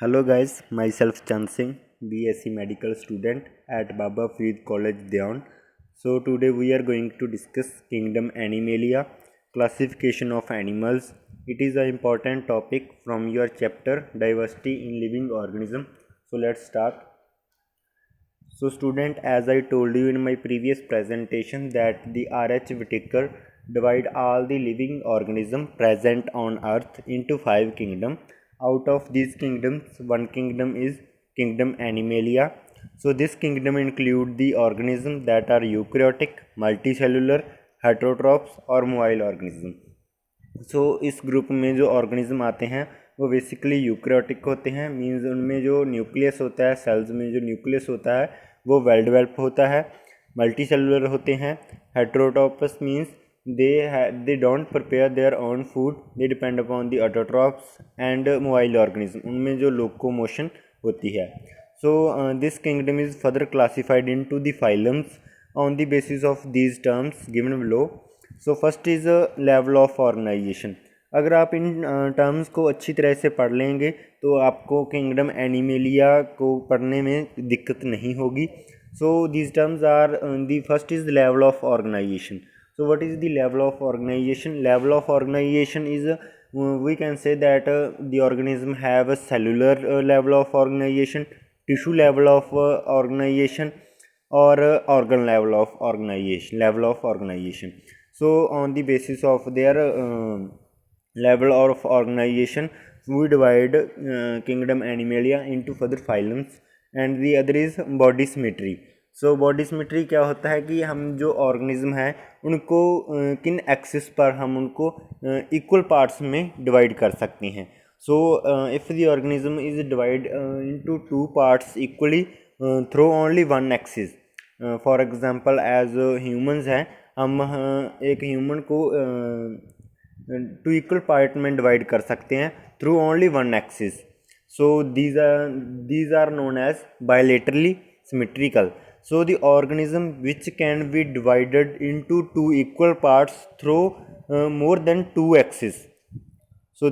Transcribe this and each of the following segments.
Hello guys, myself Chand Singh, BSc medical student at Baba Farid College Deon. So today we are going to discuss Kingdom Animalia, classification of animals. It is an important topic from your chapter Diversity in Living Organism. So let's start. So student, as I told you in my previous presentation that the R.H. Whitaker divide all the living organism present on earth into 5 kingdoms. Out of these kingdoms, one kingdom is kingdom Animalia. So this kingdom include the organisms that are eukaryotic, multicellular, heterotrophs और mobile organism. इस group में जो organism आते हैं वो basically eukaryotic होते हैं, means उनमें जो न्यूक्लियस होता है, सेल्स में जो न्यूक्लियस होता है वो वेल डेवलप होता है. मल्टी सेलुलर होते हैं. Heterotrophs means they don't prepare their own food, they depend upon the autotrophs and mobile organism, उनमें जो लोकोमोशन होती है. This kingdom is further classified into the phylums on the basis of these terms given below. First is level of organisation. अगर आप in terms को अच्छी तरह से पढ़ लेंगे तो आपको किंगडम एनिमेलिया को पढ़ने में दिक्कत नहीं होगी. These terms are the first is level of organization. What is the level of organization? Level of organization is we can say that the organism have a cellular level of organization, tissue level of organization, or organ level of organization. On the basis of their level of organization, we divide kingdom Animalia into further phylums, and the other is body symmetry. Body symmetry क्या होता है कि हम जो organism हैं उनको किन axis पर हम उनको इक्वल पार्ट्स में डिवाइड कर सकते हैं. If the organism is divide into 2 parts equally through only one axis. For example as humans हैं, हम एक ह्यूमन को 2 इक्वल पार्ट में डिवाइड कर सकते हैं through only one axis. These are known as bilaterally symmetrical. The organism which can be divided into 2 equal parts through more than 2 axes.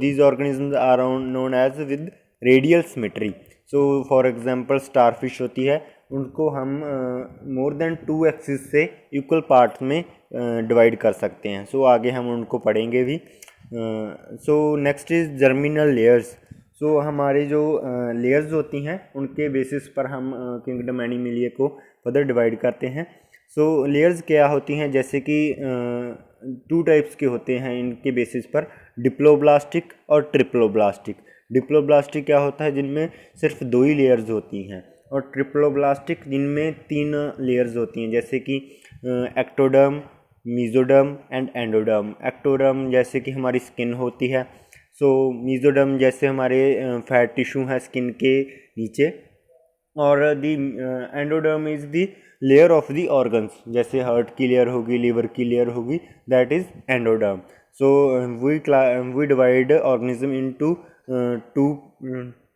These organisms are known as with radial symmetry. For example starfish होती है, उनको हम more than 2 axes से equal parts में divide कर सकते हैं. आगे हम उनको पढ़ेंगे भी. Next is germinal layers. हमारे जो लेयर्स होती हैं उनके बेसिस पर हम किंगडम एनिमेलिया को फर्दर डिवाइड करते हैं. लेयर्स क्या होती हैं, जैसे कि 2 टाइप्स के होते हैं इनके बेसिस पर, डिप्लोब्लास्टिक और ट्रिप्लोब्लास्टिक. डिप्लोब्लास्टिक क्या होता है, जिनमें सिर्फ 2 ही लेयर्स होती हैं, और ट्रिप्लोब्लास्टिक जिनमें 3 लेयर्स होती हैं, जैसे कि ectoderm, mesoderm and endoderm. Ectoderm जैसे कि हमारी स्किन होती है. मीजोडर्म जैसे हमारे फैट टिश्यू हैं स्किन के नीचे, और the endoderm is the layer of the organs, जैसे हार्ट की लेयर होगी, लीवर की लेयर होगी, that is endoderm. We divide organism into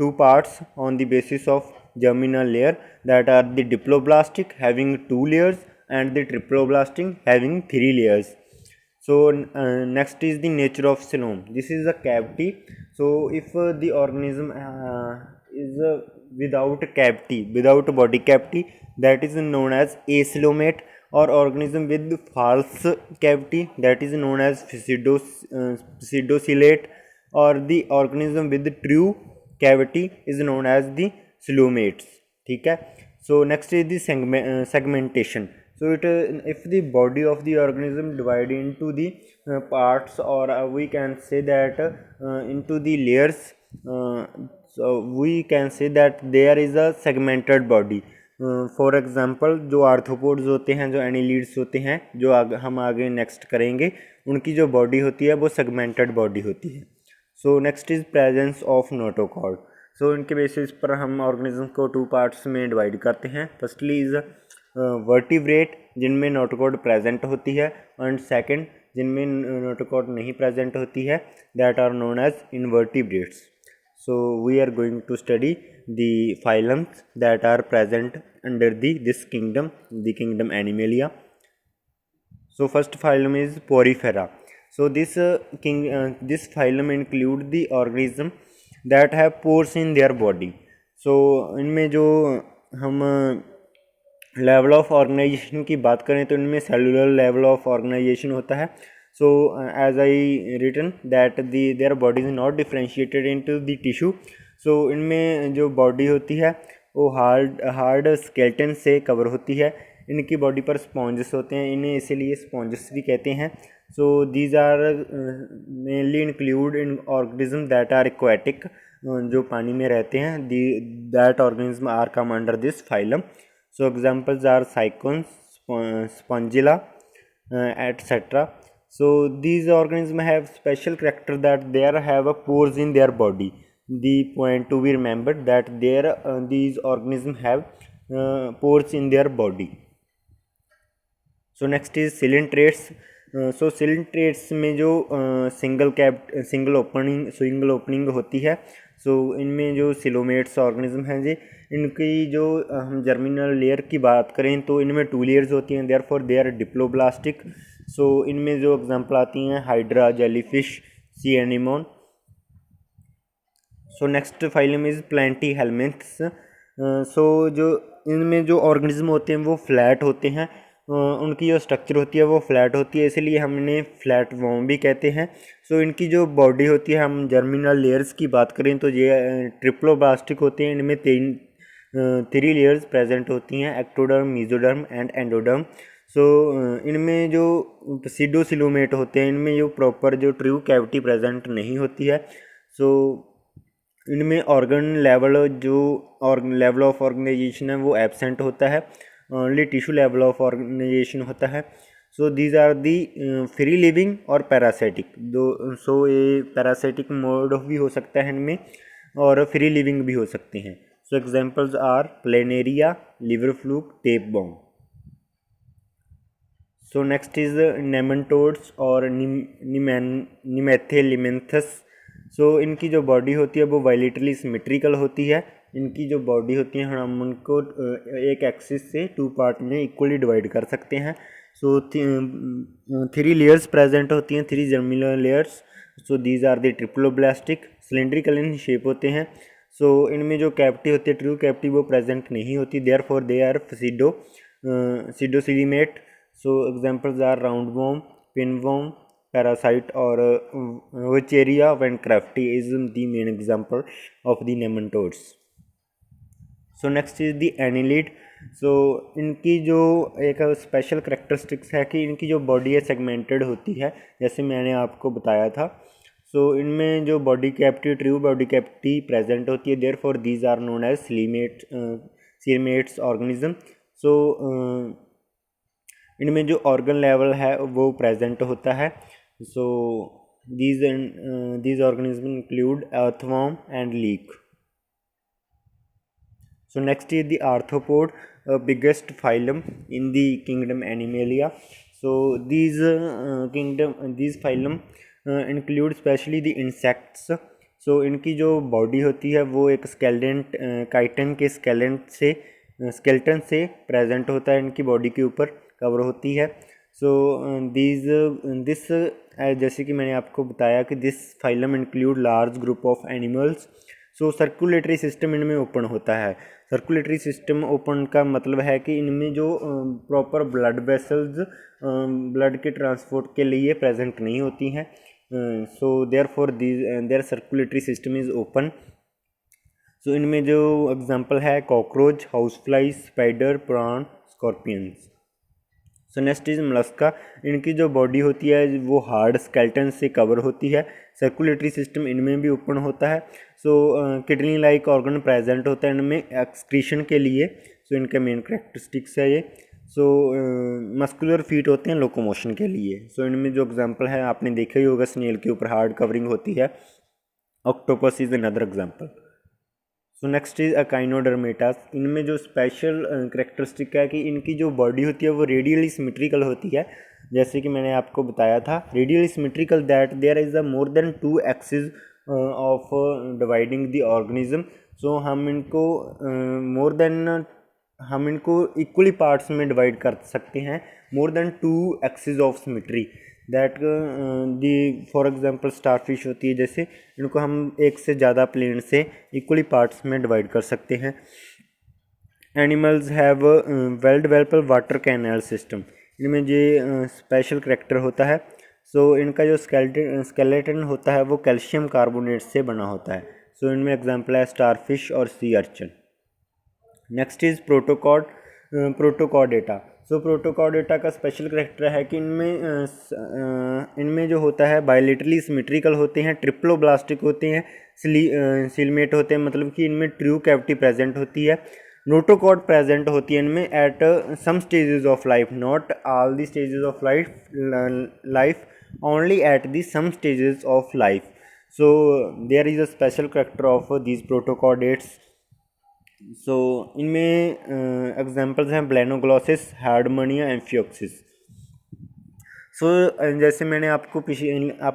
two parts on the basis of germinal layer, that are the diploblastic having 2 layers and the triploblastic having 3 layers. Next is the nature of coelom. This is a cavity. If the organism is without cavity, without body cavity, that is known as acoelomate, or organism with false cavity, that is known as pseudocoelate, or the organism with true cavity is known as the coelomates. ठीक है. Next is the segmentation. If the body of the organism divided into the parts, or we can say that into the layers, we can say that there is a segmented body. For example जो arthropods होते हैं, जो annelids होते हैं, जो हम आगे next करेंगे, उनकी जो बॉडी होती है वो सेगमेंटेड बॉडी होती है. Next is presence of notochord. इनके बेसिस पर हम ऑर्गेनिज्म को 2 पार्ट्स में डिवाइड करते हैं. फर्स्टली इज वर्टिब्रेट, जिनमें नोटोकॉर्ड प्रेजेंट होती है, एंड सेकंड जिनमें नोटोकॉर्ड नहीं प्रेजेंट होती है, that are known as invertebrates. We are going to study the phylums that are present under this kingdom, the kingdom Animalia. First phylum is Porifera. This phylum include the organism that have pores in their body. So इनमें जो हम level of organisation की बात करें तो इनमें cellular level of organisation होता है। So as I written that their body is not differentiated into the tissue. So इनमें जो बॉडी होती है वो हार्ड स्केलेटन से कवर होती है। इनकी बॉडी पर स्पॉन्जेस होते हैं, इन्हें इसीलिए स्पॉन्जेस भी कहते हैं। So these are mainly include in organism that are aquatic, जो पानी में रहते हैं। That organism are come under this phylum. So examples are cyclones, spongilla, etc. So these organisms have special character that they have a pores in their body. The point to be remembered that these organisms have pores in their body. So next is coelentrates. So coelentrates में जो single opening होती है। सो इनमें जो coelomates organism हैं जी, इनकी जो हम जर्मिनल लेयर की बात करें तो इनमें 2 लेयर्स होती हैं, therefore they are diploblastic. So इनमें जो एग्जांपल आती हैं hydra, jellyfish, sea anemone. So next phylum is platyhelminthes. So जो इनमें जो ऑर्गेनिज्म होते हैं वो फ्लैट होते हैं, उनकी जो स्ट्रक्चर होती है वो फ्लैट होती है, इसीलिए हम इन्हें फ्लैट वॉर्म भी कहते हैं। सो इनकी जो बॉडी होती है, हम जर्मिनल लेयर्स की बात करें तो ये ट्रिप्लोब्लास्टिक होते हैं। इनमें 3 लेयर्स प्रेजेंट होती हैं, एक्टोडर्म, मेसोडर्म एंड एंडोडर्म। सो इनमें जो सीडोसिलोमेट होते हैं, इनमें जो प्रॉपर जो ट्रू कैविटी प्रेजेंट नहीं होती है। सो इनमें ऑर्गन लेवल ऑफ ऑर्गेनाइजेशन है वो एब्सेंट होता है, only tissue level of organisation होता है। So these are the free living और पैरासाइटिक दो। सो ये पैरासाइटिक मोड भी हो सकता है इनमें और फ्री लिविंग भी हो सकते हैं। So examples are planaria, liver fluke, tapeworm. So next is nematodes और निमेथेलिमेंथस। सो इनकी जो बॉडी होती है वो बायलेटरली सिमेट्रिकल होती है। इनकी जो बॉडी होती है हम उनको एक एक्सिस से 2 पार्ट में इक्वली डिवाइड कर सकते हैं। सो 3 लेयर्स प्रेजेंट होती हैं, 3 germinal layers. So these are the triploblastic, cylindrical in shape होते हैं। सो इनमें जो कैविटी होती है, ट्रू कैविटी वो प्रेजेंट नहीं होती, therefore they are pseudocoelomate. So examples are round worm, pin worm, parasite और Wuchereria bancrofti is the main example of the nematodes. So next is the annelid. So इनकी जो एक special characteristics है कि इनकी जो बॉडी है सेगमेंटेड होती है, जैसे मैंने आपको बताया था। सो इनमें जो body cavity, true body cavity present होती है, therefore these are known as coelomates organism. So इनमें जो ऑर्गन लेवल है वो प्रेजेंट होता है। So these organism include earthworm and leech. So next is the arthropod, biggest phylum in the kingdom Animalia. So these phylum include specially the insects. So इनकी जो body होती है वो एक काइटन के स्केलेटन से प्रेजेंट होता है, इनकी बॉडी के ऊपर कवर होती है। सो दिस जैसे कि मैंने आपको बताया कि this phylum include large group of animals. So circulatory system इनमें ओपन होता है। सर्कुलेटरी सिस्टम ओपन का मतलब है कि इनमें जो प्रॉपर ब्लड वेसल्स ब्लड के ट्रांसपोर्ट के लिए प्रेजेंट नहीं होती हैं। So therefore their circulatory system is open. So इनमें जो एग्जांपल है cockroach, house fly, spider, prawn, scorpions. So next is mollusca. इनकी जो बॉडी होती है वो हार्ड स्केलेटन से कवर होती है, सर्कुलेटरी सिस्टम इनमें भी ओपन होता है। सो किडनी लाइक ऑर्गन प्रेजेंट होता है इनमें एक्सक्रीशन के लिए। सो इनका मेन करेक्टरिस्टिक्स है ये। सो मस्कुलर फीट होते हैं लोकोमोशन के लिए। सो इनमें जो एग्जांपल है आपने देखा ही होगा, स्नेल के ऊपर हार्ड कवरिंग होती है। Octopus is another example. So next is echinodermatas. इनमें जो स्पेशल करेक्टरिस्टिक है कि इनकी जो बॉडी होती है वो रेडियली सिमेट्रिकल होती है, जैसे कि मैंने आपको बताया था radially symmetrical that there is a more than 2 axis of dividing the organism. So हम इनको इक्वली पार्ट्स में डिवाइड कर सकते हैं, more than 2 axis of symmetry. That the for example starfish होती है, जैसे इनको हम एक से ज़्यादा प्लेन से इक्वली पार्ट्स में डिवाइड कर सकते हैं। Animals have well developed water canal system, इनमें ये स्पेशल करेक्टर होता है। सो इनका जो स्केलेटन होता है वो कैल्शियम कार्बोनेट से बना होता है। सो इनमें एग्जांपल है स्टारफिश और सी अर्चन। Next is Protochordata. So Protochordata का स्पेशल करेक्टर है कि इनमें जो होता है बायोलेटरली सिमेट्रिकल होते हैं, ट्रिप्लोब्लास्टिक होते हैं, सिलमेट होते हैं, मतलब कि इनमें ट्रू कैविटी प्रेजेंट होती है। नोटोकॉर्ड प्रेजेंट होती है इनमें at some stages of life, not all the stages of life, only at the some stages of life. So there is a special character of these protochordates. So इनमें examples हैं ब्लेनोग्लॉसिस, हार्डमोनिया, amphioxus. सो जैसे मैंने आपको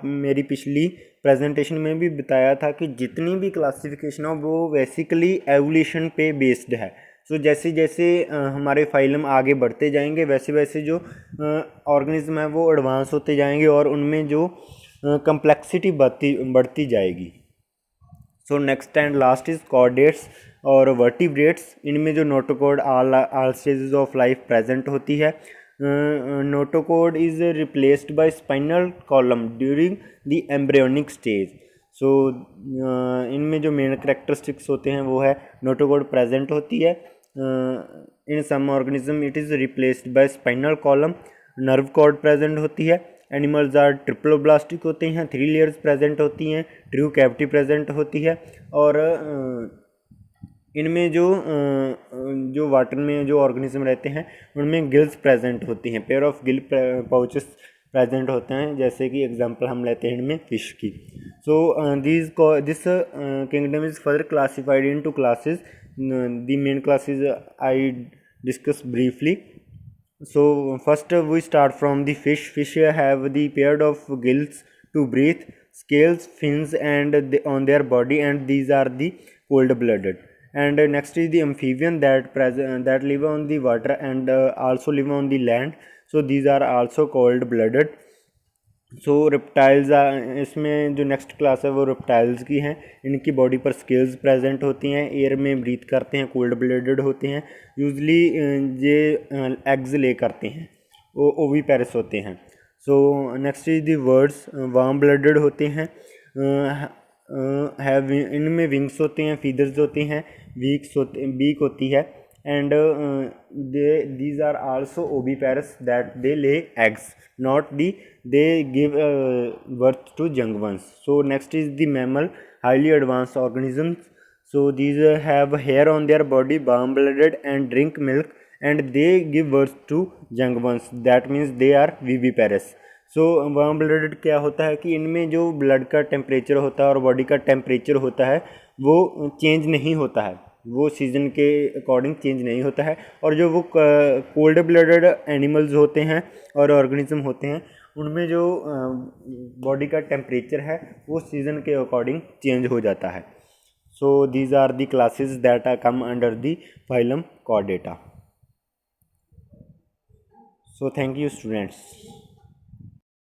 मेरी पिछली प्रेजेंटेशन में भी बताया था कि जितनी भी क्लासिफिकेशन हो वो बेसिकली एवोल्यूशन पे बेस्ड है। सो जैसे जैसे हमारे फाइलम आगे बढ़ते जाएंगे वैसे वैसे जो ऑर्गेनिज्म है वो एडवांस होते जाएंगे और उनमें जो कम्प्लेक्सिटी बढ़ती जाएगी। So next and last is chordates और वर्टिब्रेट्स। इनमें जो notochord all stages of life present होती है। Notochord is replaced by spinal column during the embryonic stage. So इनमें जो मेन करेक्टरिस्टिक्स होते हैं वो है नोटोकॉर्ड प्रेजेंट होती है। In some organism it is replaced by spinal column, nerve cord present होती है। एनिमल्स आर ट्रिप्लोब्लास्टिक होते हैं, 3 लेयर्स प्रेजेंट होती हैं, ट्रू कैविटी प्रेजेंट होती है। और इनमें जो वाटर में जो ऑर्गेनिज्म रहते हैं उनमें गिल्स प्रेजेंट होती हैं, pair of gill pouches present होते हैं, जैसे कि एग्जांपल हम लेते हैं इनमें फिश की। So this kingdom is further classified into classes. The main classes I discuss briefly. So first we start from the fish. Fish have the pair of gills to breathe, scales, fins and on their body, and these are the cold-blooded. And next is the amphibian that live on the water and also live on the land. So these are also cold-blooded. So reptiles, इसमें जो next class है वो reptiles की हैं। इनकी body पर scales present होती हैं, एयर में ब्रीथ करते हैं, कोल्ड ब्लडेड होते हैं, यूजली ये एग्स ले करते हैं, वो ओवीपेरस होते हैं। सो next is the words, warm blooded होते हैं, हैव इनमें विंग्स होते हैं, फीदर्स होते हैं, बीक होती है, and these are also oviparous that they lay eggs, not they give birth to young ones. So next is the mammal, highly advanced organisms. So these have hair on their body, warm blooded and drink milk, and they give birth to young ones, that means they are viviparous. So warm blooded क्या होता है कि इनमें जो blood का temperature होता है और बॉडी का टेम्परेचर होता है वो चेंज नहीं होता है, वो सीजन के अकॉर्डिंग चेंज नहीं होता है। और जो वो कोल्ड ब्लडेड एनिमल्स होते हैं और ऑर्गेनिज्म होते हैं उनमें जो बॉडी का टेम्परेचर है वो सीजन के अकॉर्डिंग चेंज हो जाता है। So these are the classes that are come under the phylum chordata. So thank you students.